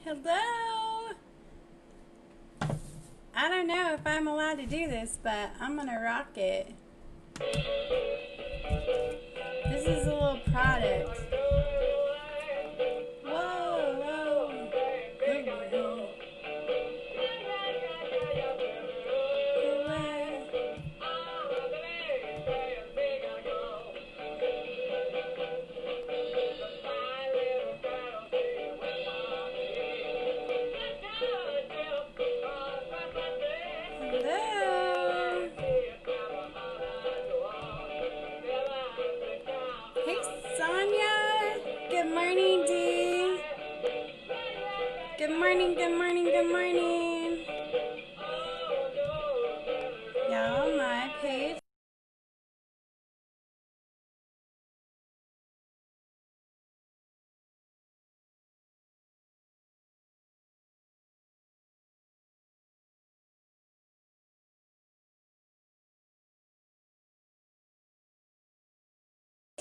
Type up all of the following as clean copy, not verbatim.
Hello. I don't know if I'm allowed to do this, but I'm gonna rock it. This is a little product. Whoa, whoa. Ooh. Hello. Hey, Sonia. Good morning, Dee. Good morning, good morning, good morning. Y'all, my page.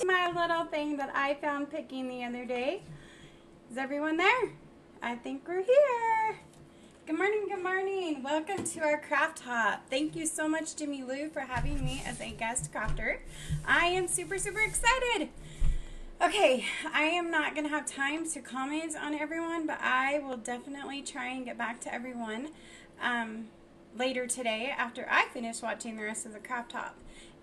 My little thing that I found picking the other day. Is everyone there? I think we're here. Good morning, good morning. Welcome to our craft hop. Thank you so much, Jimmy Lou, for having me as a guest crafter. I am super, super excited. Okay, I am not going to have time to comment on everyone, but I will definitely try and get back to everyone later today after I finish watching the rest of the craft hop.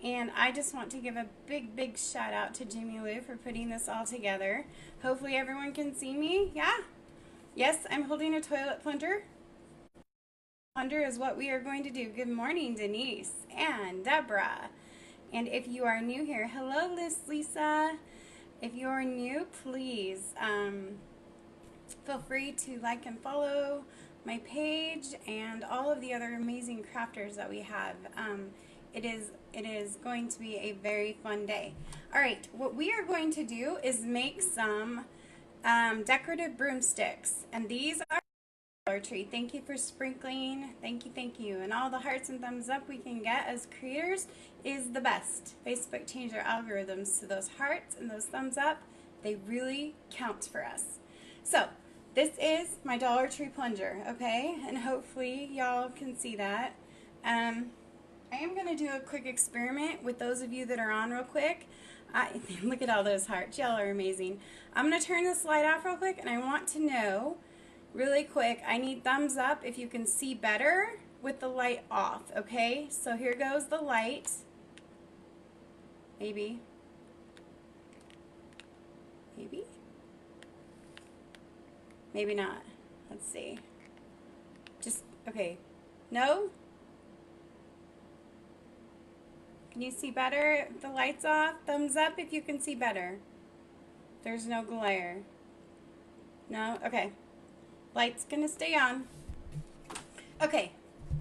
And I just want to give a big, big shout out to Jimmy Lou for putting this all together. Hopefully everyone can see me. Yeah? Yes, I'm holding a toilet plunger. Plunger is what we are going to do. Good morning, Denise and Deborah. And if you are new here, hello, Lisa. If you are new, please feel free to like and follow my page and all of the other amazing crafters that we have. It is going to be a very fun day. All right, what we are going to do is make some decorative broomsticks, and these are Dollar Tree. Thank you for sprinkling. Thank you. And all the hearts and thumbs up we can get as creators is the best. Facebook changed their algorithms, so those hearts and those thumbs up, they really count for us. So this is my Dollar Tree plunger, okay? And hopefully y'all can see that. I am going to do a quick experiment with those of you that are on real quick. Look at all those hearts. Y'all are amazing. I'm going to turn this light off real quick, and I want to know really quick, I need thumbs up if you can see better with the light off, okay? So here goes the light. Maybe. Maybe not. Let's see. Just, okay. No? Can you see better if the light's off? Thumbs up if you can see better. There's no glare. No? Okay. Light's gonna stay on. Okay.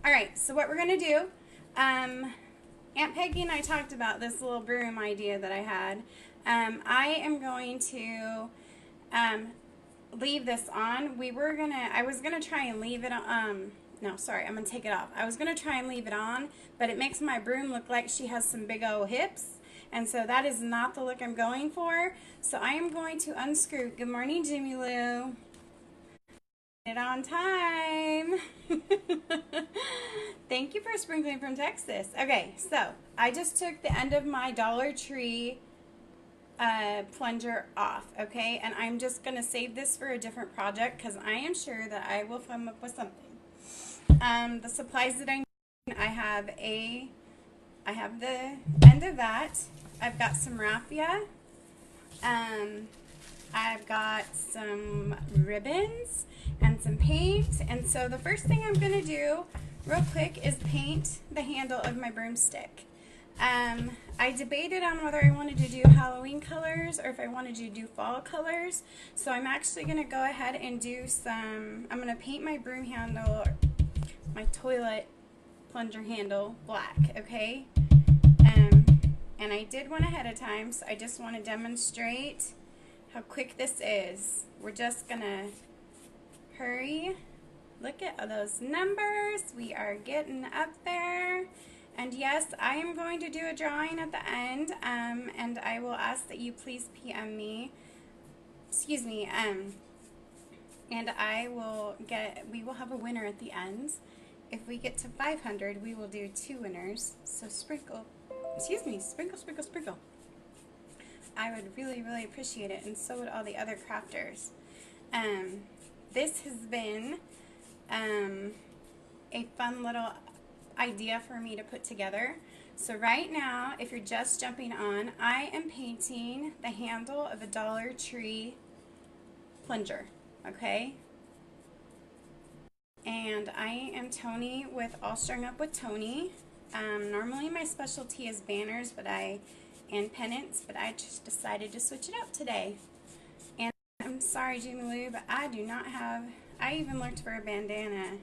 Alright, so what we're gonna do, Aunt Peggy and I talked about this little broom idea that I had. I am going to leave this on. I was gonna try and leave it on, no, sorry, I'm going to take it off. I was going to try and leave it on, but it makes my broom look like she has some big old hips, and so that is not the look I'm going for. So I am going to unscrew. Good morning, Jimmy Lou. It on time. Thank you for sprinkling from Texas. Okay, so I just took the end of my Dollar Tree plunger off, okay, and I'm just going to save this for a different project because I am sure that I will come up with something. The supplies that I need, I have the end of that. I've got some raffia. I've got some ribbons and some paint. And so the first thing I'm going to do real quick is paint the handle of my broomstick. I debated on whether I wanted to do Halloween colors or if I wanted to do fall colors. So I'm actually going to go ahead and do I'm going to paint my broom handle, my toilet plunger handle black, okay? And I did one ahead of time, so I just want to demonstrate how quick this is. We're just going to hurry. Look at those numbers. We are getting up there. And yes, I am going to do a drawing at the end, and I will ask that you please PM me. Excuse me, and we will have a winner at the end. If we get to 500, we will do 2 winners. So sprinkle, sprinkle, sprinkle, sprinkle. I would really, really appreciate it, and so would all the other crafters. This has been a fun little idea for me to put together. So right now, if you're just jumping on, I am painting the handle of a Dollar Tree plunger, okay? And I am Tony with All Strung Up with Tony. Normally my specialty is banners and pennants, but I just decided to switch it up today. And I'm sorry, Jimmy Lou, but I even looked for a bandana,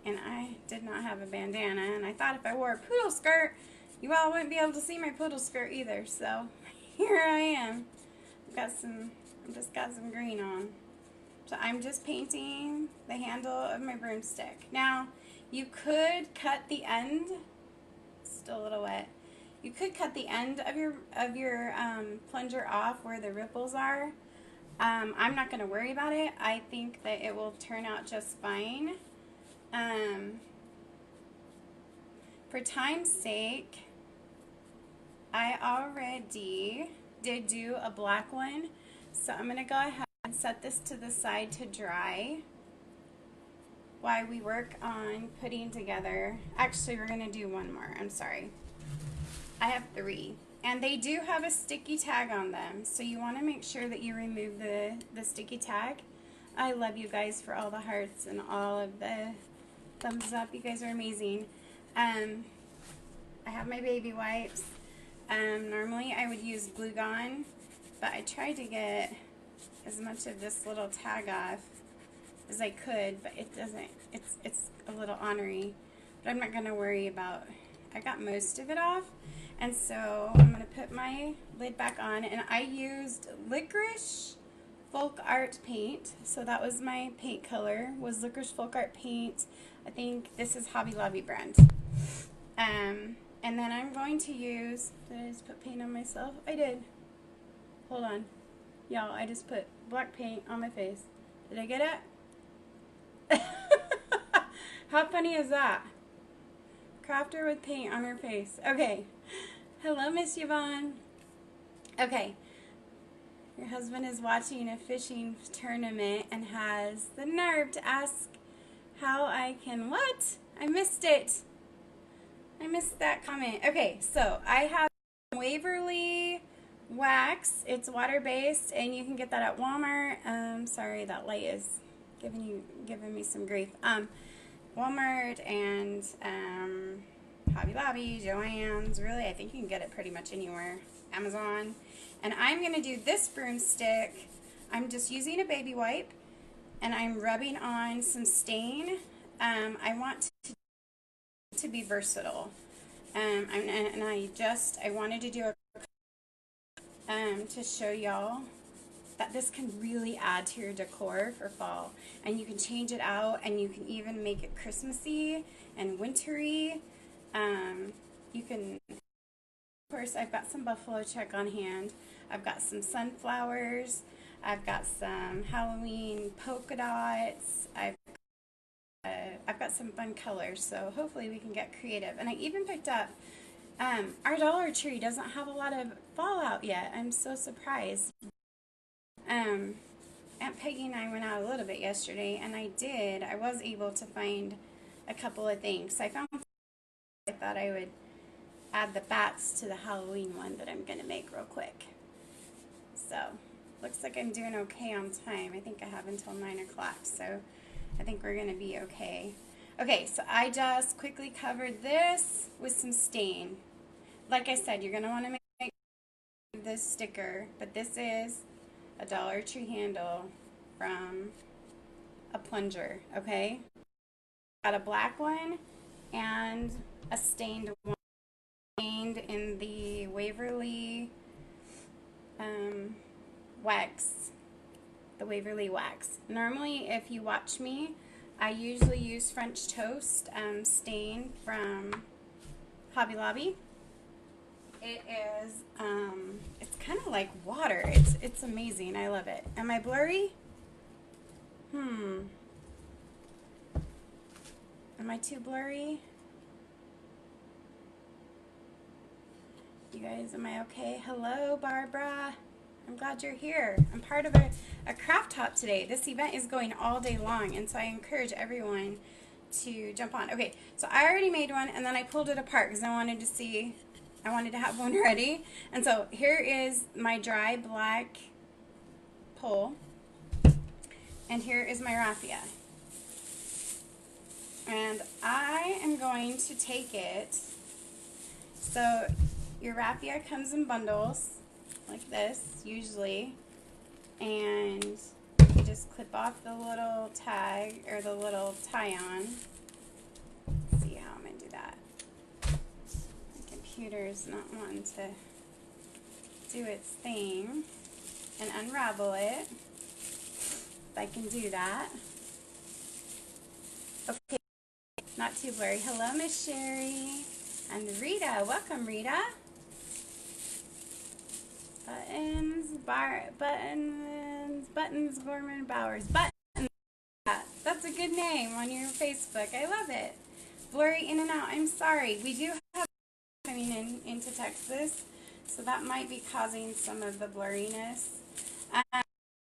and I did not have a bandana, and I thought if I wore a poodle skirt, you all wouldn't be able to see my poodle skirt either, so here I am. I've just got some green on. So I'm just painting the handle of my broomstick. Now, you could cut the end, still a little wet. You could cut the end of your plunger off where the ripples are. I'm not going to worry about it. I think that it will turn out just fine. For time's sake, I already did do a black one, so I'm going to go ahead and set this to the side to dry while we work on putting together. Actually, we're going to do one more. I'm sorry. I have 3, and they do have a sticky tag on them, so you want to make sure that you remove the sticky tag. I love you guys for all the hearts and all of the thumbs up. You guys are amazing. I have my baby wipes. Normally I would use Glue Gun, but I tried to get as much of this little tag off as I could, but it doesn't, it's a little ornery, but I'm not going to worry about, I got most of it off. And so I'm going to put my lid back on, and I used Licorice Folk Art paint. So that was my paint color, was Licorice Folk Art paint. I think this is Hobby Lobby brand. And then I'm going to use, did I just put paint on myself? I did. Hold on. Y'all, I just put black paint on my face. Did I get it? How funny is that? Crafter with paint on her face. Okay. Hello, Miss Yvonne. Okay. Your husband is watching a fishing tournament and has the nerve to ask how I can what? I missed it. I missed that comment. Okay, so I have Waverly wax. It's water-based, and you can get that at Walmart. Sorry, that light is giving me some grief. Walmart and Hobby Lobby, Joann's, really, I think you can get it pretty much anywhere. Amazon. And I'm going to do this broomstick. I'm just using a baby wipe, and I'm rubbing on some stain. I want to be versatile. And I wanted to do a to show y'all that this can really add to your decor for fall, and you can change it out, and you can even make it Christmassy and wintry. You can, of course, I've got some buffalo check on hand. I've got some sunflowers. I've got some Halloween polka dots. I've got some fun colors, so hopefully we can get creative. And I even picked up, our Dollar Tree doesn't have a lot of fallout yet. I'm so surprised. Aunt Peggy and I went out a little bit yesterday, and I was able to find a couple of things. I thought I would add the bats to the Halloween one that I'm going to make real quick. So, looks like I'm doing okay on time. I think I have until 9 o'clock, so I think we're going to be okay. Okay, so I just quickly covered this with some stain. Like I said, you're going to want to make this sticker, but this is a Dollar Tree handle from a plunger, okay? Got a black one and a stained one, stained in the Waverly wax, the Waverly wax. Normally, if you watch me, I usually use French Toast stain from Hobby Lobby. It is, it's kind of like water. It's amazing. I love it. Am I blurry? Am I too blurry? You guys, am I okay? Hello, Barbara. I'm glad you're here. I'm part of a craft hop today. This event is going all day long, and so I encourage everyone to jump on. Okay, so I already made one, and then I pulled it apart because I wanted to have one ready. And so here is my dry black pole, and here is my raffia. And I am going to take it, so your raffia comes in bundles like this usually, and you just clip off the little tag or the little tie-on. Let's see how I'm going to do that. My computer's not wanting to do its thing, and unravel it. If I can do that. Okay, not too blurry. Hello, Miss Sherry. And Rita. Welcome, Rita. Buttons, Gorman Bowers. Buttons. That's a good name on your Facebook. I love it. Blurry in and out. I'm sorry. We do have coming into Texas, so that might be causing some of the blurriness.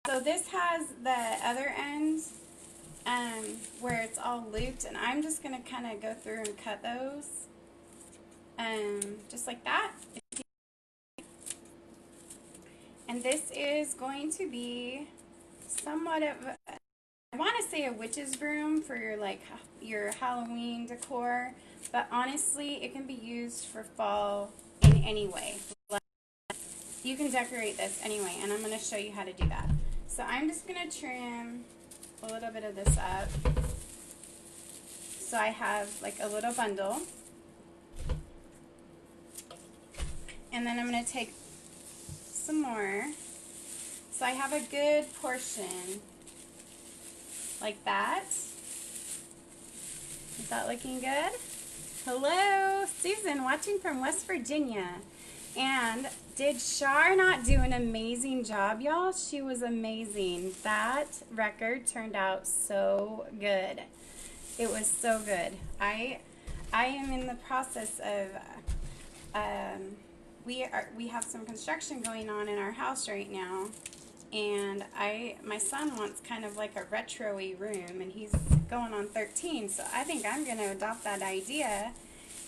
So this has the other end where it's all looped, and I'm just going to kind of go through and cut those just like that. And this is going to be somewhat of, I want to say a witch's broom for your Halloween decor, but honestly it can be used for fall in any way. You can decorate this anyway, and I'm going to show you how to do that. So I'm just going to trim a little bit of this up. So I have like a little bundle, and then I'm going to take some more. So I have a good portion like that. Is that looking good? Hello, Susan, watching from West Virginia. And did Shar not do an amazing job, y'all? She was amazing. That record turned out so good. It was so good. I am in the process of we have some construction going on in our house right now, and my son wants kind of like a retro-y room, and he's going on 13, so I think I'm going to adopt that idea,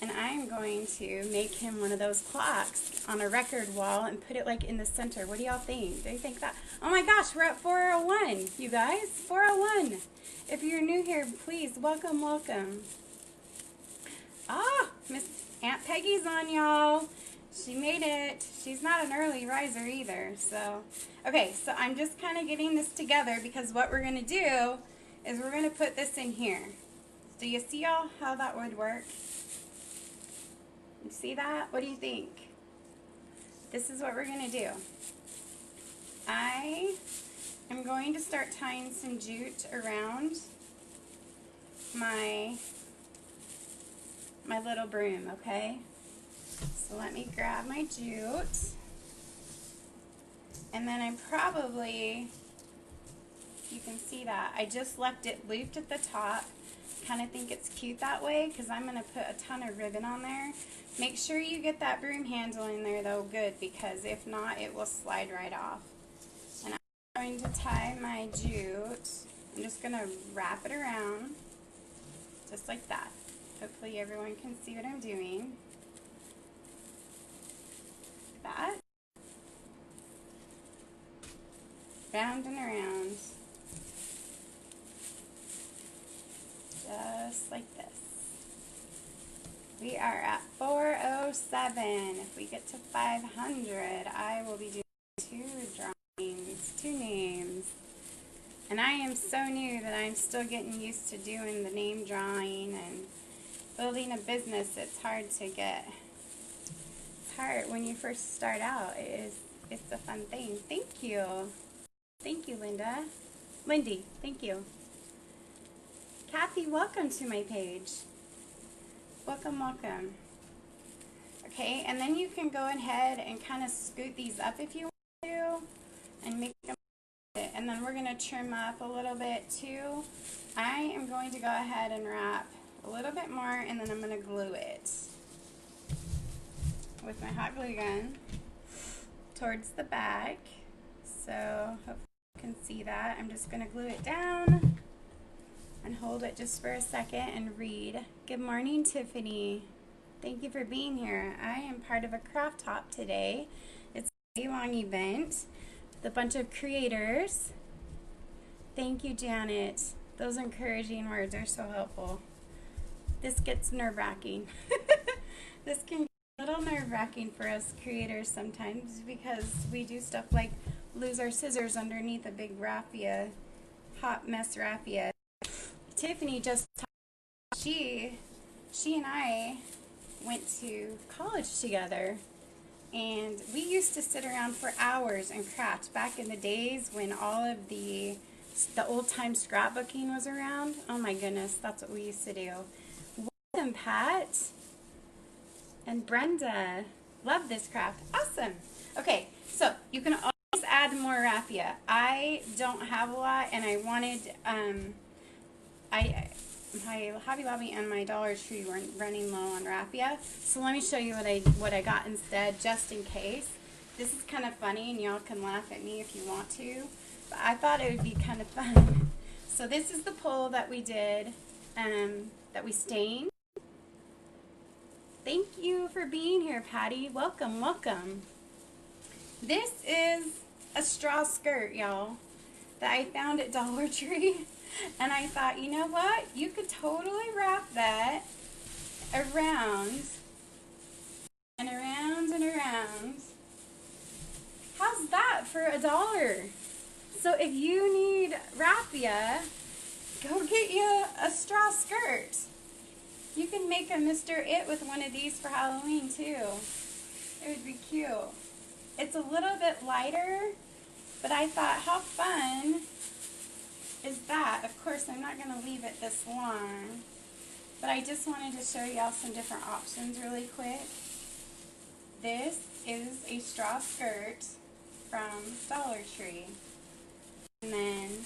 and I'm going to make him one of those clocks on a record wall and put it like in the center. What do y'all think? Do you think that? Oh my gosh, we're at 401, you guys. 401. If you're new here, please, welcome, welcome. Ah, Miss Aunt Peggy's on, y'all. She made it. She's not an early riser either. So, okay, so I'm just kind of getting this together because what we're going to do is we're going to put this in here. Do you see y'all how that would work? You see that? What do you think? This is what we're going to do. I am going to start tying some jute around my little broom, okay? So let me grab my jute, and then I'm probably, you can see that, I just left it looped at the top. Kind of think it's cute that way because I'm going to put a ton of ribbon on there. Make sure you get that broom handle in there though good, because if not it will slide right off. And I'm going to tie my jute. I'm just going to wrap it around just like that. Hopefully everyone can see what I'm doing. That. Round and around. Just like this. We are at 407. If we get to 500, I will be doing 2 drawings, 2 names. And I am so new that I'm still getting used to doing the name drawing and building a business. It's hard to get. It's hard when you first start out. It's a fun thing. Thank you. Thank you, Linda. Lindy, thank you. Kathy, welcome to my page. Welcome, welcome. Okay, and then you can go ahead and kind of scoot these up if you want to and make them And then we're going to trim up a little bit too. I am going to go ahead and wrap a little bit more, and then I'm going to glue it with my hot glue gun towards the back. So hopefully you can see that. I'm just going to glue it down and hold it just for a second and read. Good morning, Tiffany. Thank you for being here. I am part of a craft hop today. It's a long event with a bunch of creators. Thank you, Janet. Those encouraging words are so helpful. This gets nerve-wracking. This can get a little nerve-wracking for us creators sometimes because we do stuff like lose our scissors underneath a big raffia, hot mess raffia. Tiffany just talked, she and I went to college together, and we used to sit around for hours and craft back in the days when all of the old-time scrapbooking was around. Oh my goodness, that's what we used to do. Welcome, Pat and Brenda. Love this craft. Awesome. Okay, so you can always add more raffia. I don't have a lot, and I wanted, my Hobby Lobby and my Dollar Tree were running low on raffia. So let me show you what I got instead, just in case. This is kind of funny, and y'all can laugh at me if you want to, but I thought it would be kind of fun. So this is the pole that we did, that we stained. Thank you for being here, Patty. Welcome, welcome. This is a straw skirt, y'all, that I found at Dollar Tree. And I thought, you know what? You could totally wrap that around and around and around. How's that for $1? So if you need raffia, go get you a straw skirt. You can make a Mr. It with one of these for Halloween too. It would be cute. It's a little bit lighter, but I thought, how fun is that? Of course, I'm not going to leave it this long, but I just wanted to show y'all some different options really quick. This is a straw skirt from Dollar Tree, and then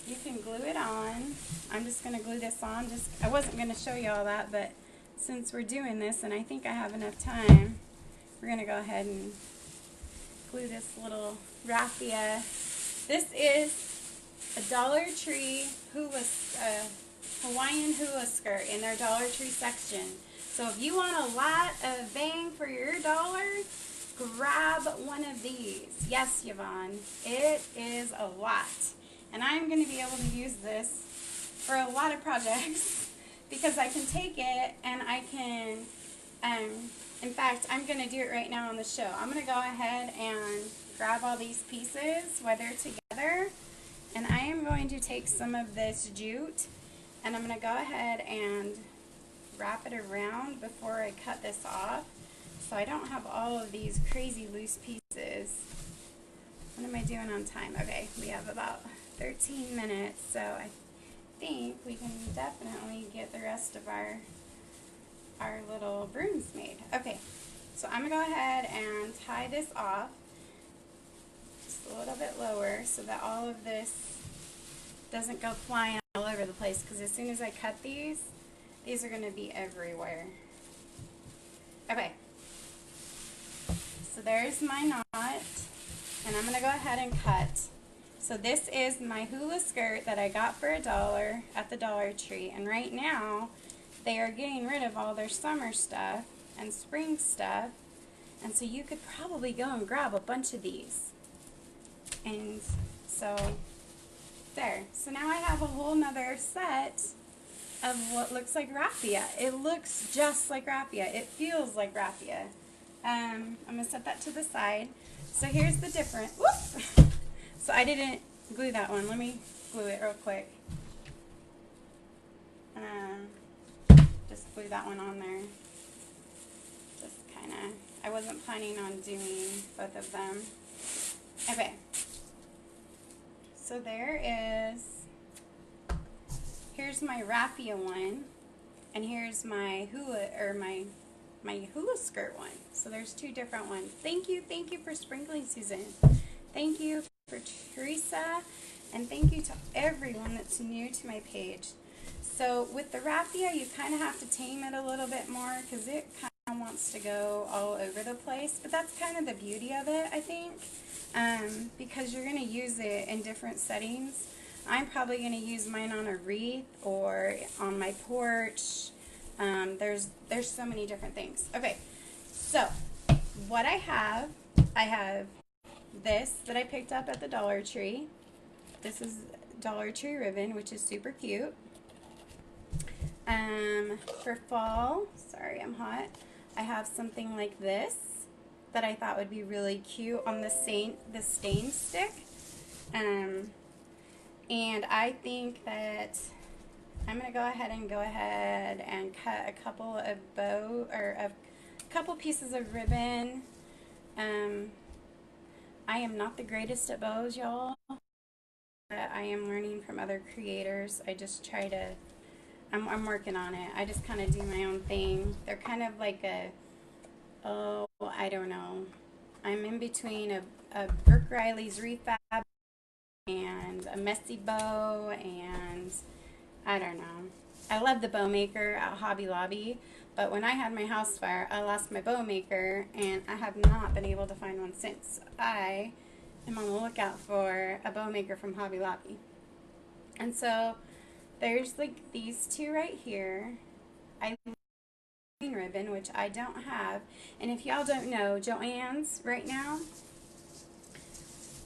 you can glue it on. I'm just going to glue this on. I wasn't going to show you all that, but since we're doing this and I think I have enough time, we're going to go ahead and glue this little raffia. This is a Dollar Tree Hawaiian hula skirt in their Dollar Tree section. So if you want a lot of bang for your dollar, grab one of these. Yes, Yvonne, it is a lot. And I'm going to be able to use this for a lot of projects because I can take it and I can, in fact, I'm going to do it right now on the show. I'm going to go ahead and grab all these pieces, weather together, and I am going to take some of this jute and I'm going to go ahead and wrap it around before I cut this off so I don't have all of these crazy loose pieces. What am I doing on time? Okay, we have about 13 minutes, so I think we can definitely get the rest of our little brooms made. Okay, so I'm going to go ahead and tie this off just a little bit lower so that all of this doesn't go flying all over the place, because as soon as I cut these are going to be everywhere. Okay, so there's my knot, and I'm going to go ahead and cut. So this is my hula skirt that I got for $1 at the Dollar Tree, and right now they are getting rid of all their summer stuff and spring stuff, and so you could probably go and grab a bunch of these. And so there. So now I have a whole nother set of what looks like raffia. It looks just like raffia. It feels like raffia. I'm going to set that to the side. So here's the difference. Whoop! So I didn't glue that one. Let me glue it real quick. Just glue that one on there. Just kind of, I wasn't planning on doing both of them. Okay. So here's my raffia one, and here's my hula, or my hula skirt one. So there's two different ones. Thank you for sprinkling, Susan. Thank you for Teresa, and thank you to everyone that's new to my page. So with the raffia, you kind of have to tame it a little bit more because it kind of wants to go all over the place, but that's kind of the beauty of it, I think, because you're going to use it in different settings. I'm probably going to use mine on a wreath or on my porch. There's so many different things. Okay, so what I have this that I picked up at the Dollar Tree. This is Dollar Tree ribbon, which is super cute. For fall, sorry, I'm hot. I have something like this that I thought would be really cute on the stain stick. And I think that I'm going to go ahead and cut a couple of a couple pieces of ribbon. I am not the greatest at bows, y'all. I am learning from other creators. I just try to, I'm working on it. I just kind of do my own thing. They're kind of like oh, I don't know. I'm in between a Brooke Riley's refab and a messy bow, and I don't know. I love the bow maker at Hobby Lobby, but when I had my house fire, I lost my bow maker, and I have not been able to find one since. I am on the lookout for a bow maker from Hobby Lobby. And so there's like these two right here. I love green ribbon, which I don't have. And if y'all don't know, Joann's right now.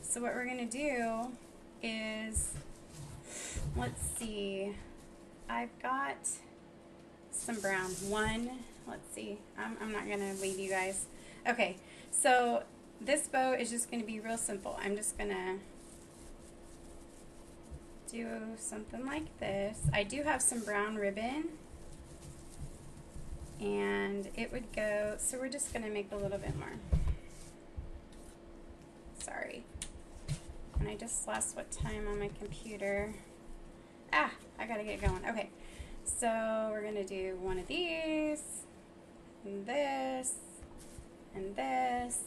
So what we're going to do is, let's see. I've got some brown. Let's see. I'm not going to leave you guys. Okay, so this bow is just going to be real simple. I'm just going to do something like this. I do have some brown ribbon, and it would go, so we're just going to make a little bit more. Sorry. And I just lost what time on my computer. I gotta get going. Okay, so we're gonna do one of these, and this, and this,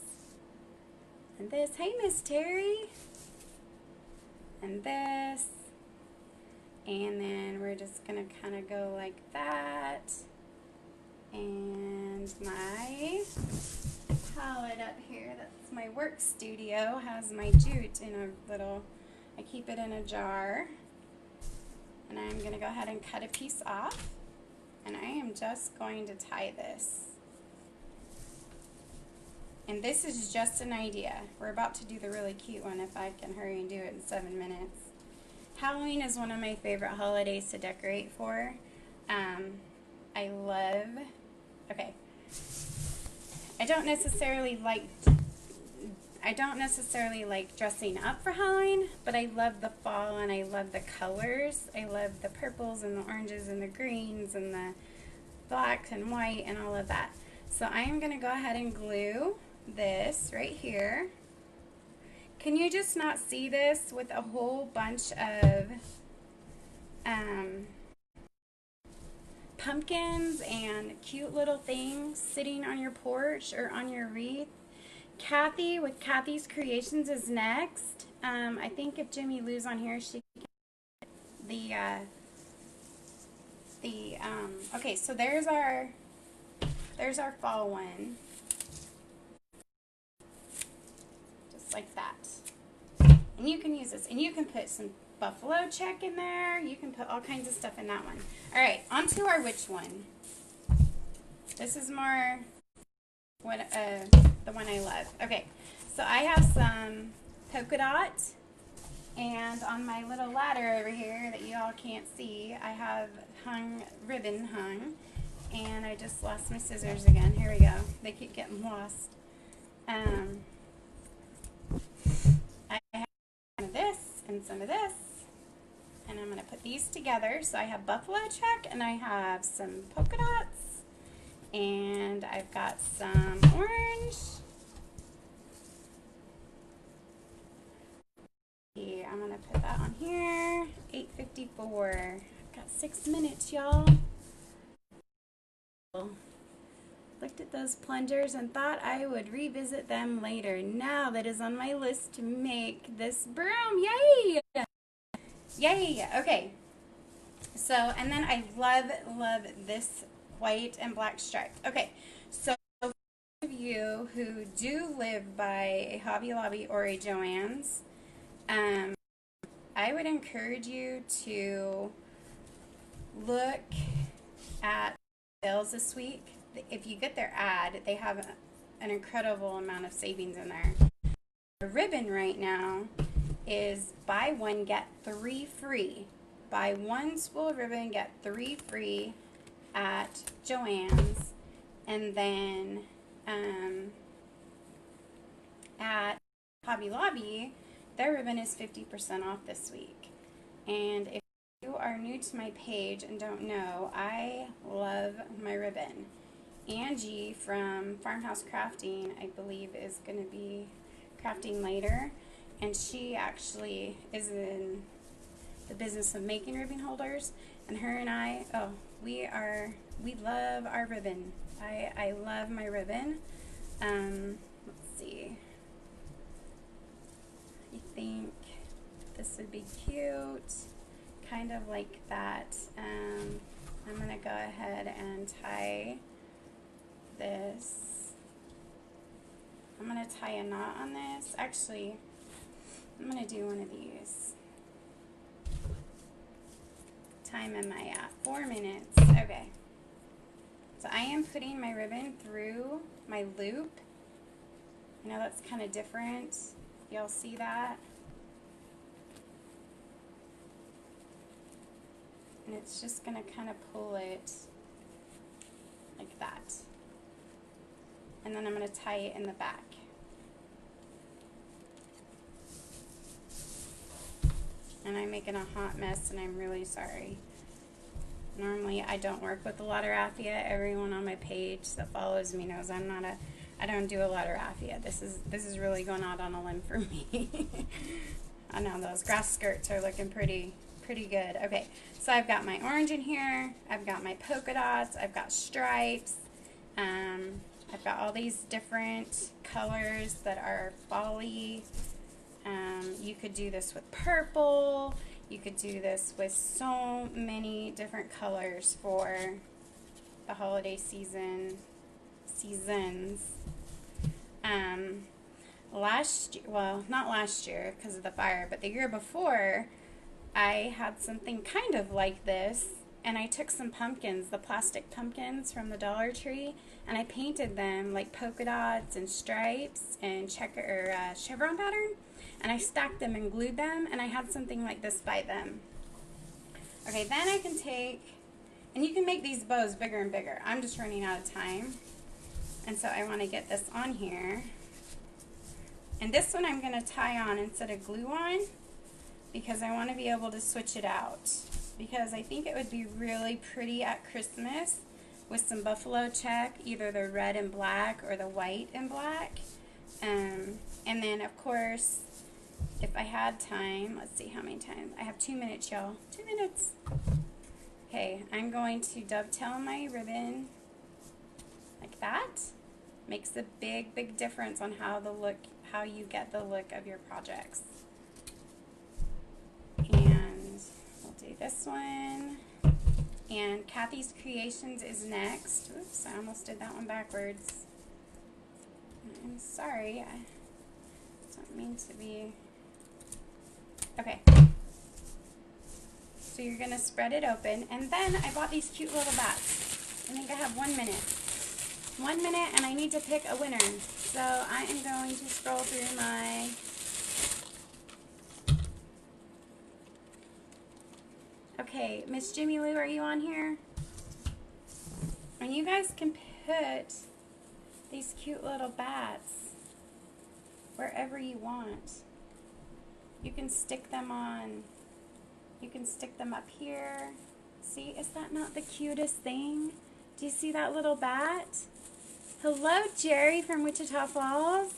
and this. Hey, Miss Terry. And this. And then we're just gonna kind of go like that. And my palette up here, that's my work studio, has my jute in a little, I keep it in a jar. And I'm going to go ahead and cut a piece off, and I am just going to tie this. And this is just an idea. We're about to do the really cute one if I can hurry and do it in 7 minutes. Halloween is one of my favorite holidays to decorate for. I love, okay, I don't necessarily like dressing up for Halloween, but I love the fall and I love the colors. I love the purples and the oranges and the greens and the blacks and white and all of that. So I am going to go ahead and glue this right here. Can you just not see this with a whole bunch of pumpkins and cute little things sitting on your porch or on your wreath? Kathy with Kathy's Creations is next. I think if Jimmy Lou's on here, she can okay, so there's our fall one. Just like that. And you can use this, and you can put some buffalo check in there. You can put all kinds of stuff in that one. All right, on to our witch one. This is more what the one I love. Okay, so I have some polka dot, and on my little ladder over here that you all can't see, I have ribbon hung, and I just lost my scissors again. Here we go. They keep getting lost. I have some of this and some of this, and I'm going to put these together. So I have buffalo check, and I have some polka dots, and I've got some orange. Yeah, I'm going to put that on here. 8:54. I've got 6 minutes, y'all. looked at those plungers and thought I would revisit them later. Now that is on my list to make this broom. Yay! Yay! Okay. So, and then I love this white and black stripe. Okay, so for those of you who do live by a Hobby Lobby or a Joann's, I would encourage you to look at sales this week. If you get their ad, they have an incredible amount of savings in there. The ribbon right now is buy one, get 3 free. Buy one spool of ribbon, get 3 free at Joann's. And then at Hobby Lobby, their ribbon is 50% off this week. And if you are new to my page and don't know, I love my ribbon. Angie from Farmhouse Crafting, I believe, is going to be crafting later. And she actually is in the business of making ribbon holders. And her and I, we love our ribbon. I love my ribbon. Let's see. I think this would be cute. Kind of like that. I'm going to go ahead and tie this. I'm going to tie a knot on this. Actually, I'm going to do one of these. Time am I at? 4 minutes. Okay. So I am putting my ribbon through my loop. I know that's kind of different. You'll see that. And it's just going to kind of pull it like that. And then I'm going to tie it in the back. And I'm making a hot mess, and I'm really sorry. Normally I don't work with a lot of raffia. Everyone on my page that follows me knows I don't do a lot of raffia. This is really going out on a limb for me. I know those grass skirts are looking pretty good. Okay, so I've got my orange in here. I've got my polka dots. I've got stripes. I've got all these different colors that are fall-y. You could do this with purple. You could do this with so many different colors for the holiday seasons. Not last year because of the fire, but the year before, I had something kind of like this, and I took some pumpkins, the plastic pumpkins from the Dollar Tree, and I painted them like polka dots and stripes and chevron pattern, and I stacked them and glued them, and I had something like this by them. Okay, then I can take, and you can make these bows bigger and bigger. I'm just running out of time, and so I want to get this on here. And this one I'm going to tie on instead of glue on, because I want to be able to switch it out, because I think it would be really pretty at Christmas with some buffalo check, either the red and black or the white and black. And then of course, if I had time, let's see how many times. I have 2 minutes, y'all. 2 minutes. Okay, I'm going to dovetail my ribbon like that. Makes a big difference on how you get the look of your projects. And we'll do this one. And Kathy's Creations is next. Oops, I almost did that one backwards. I'm sorry. I don't mean to be. Okay. So you're going to spread it open. And then I bought these cute little bats. I think I have 1 minute. 1 minute, and I need to pick a winner. So I am going to scroll through my Okay, Miss Jimmy Lou, are you on here? And you guys can put these cute little bats wherever you want. You can stick them on, you can stick them up here. See, is that not the cutest thing? Do you see that little bat? Hello, Jerry from Wichita Falls.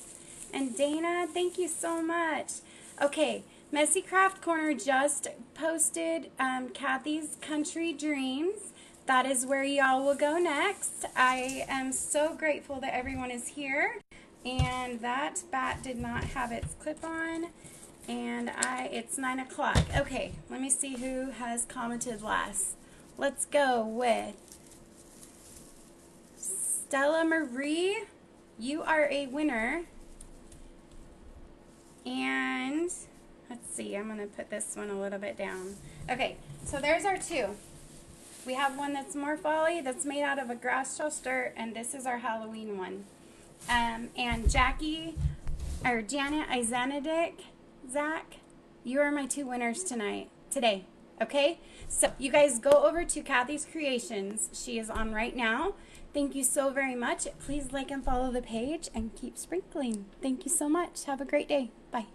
And Dana, thank you so much. Okay, Messy Craft Corner just posted Kathy's Country Dreams. that is where y'all will go next. I am so grateful that everyone is here. And that bat did not have its clip on. And it's 9 o'clock. Okay, let me see who has commented last. Let's go with Stella Marie. You are a winner. And let's see, I'm going to put this one a little bit down. Okay, so there's our two. We have one that's more folly, that's made out of a grass dirt, and this is our Halloween one. And Jackie, or Janet Izanadic, Zach, you are my two winners today. Okay? So you guys go over to Kathy's Creations. She is on right now. Thank you so very much. Please like and follow the page and keep sprinkling. Thank you so much. Have a great day. Bye.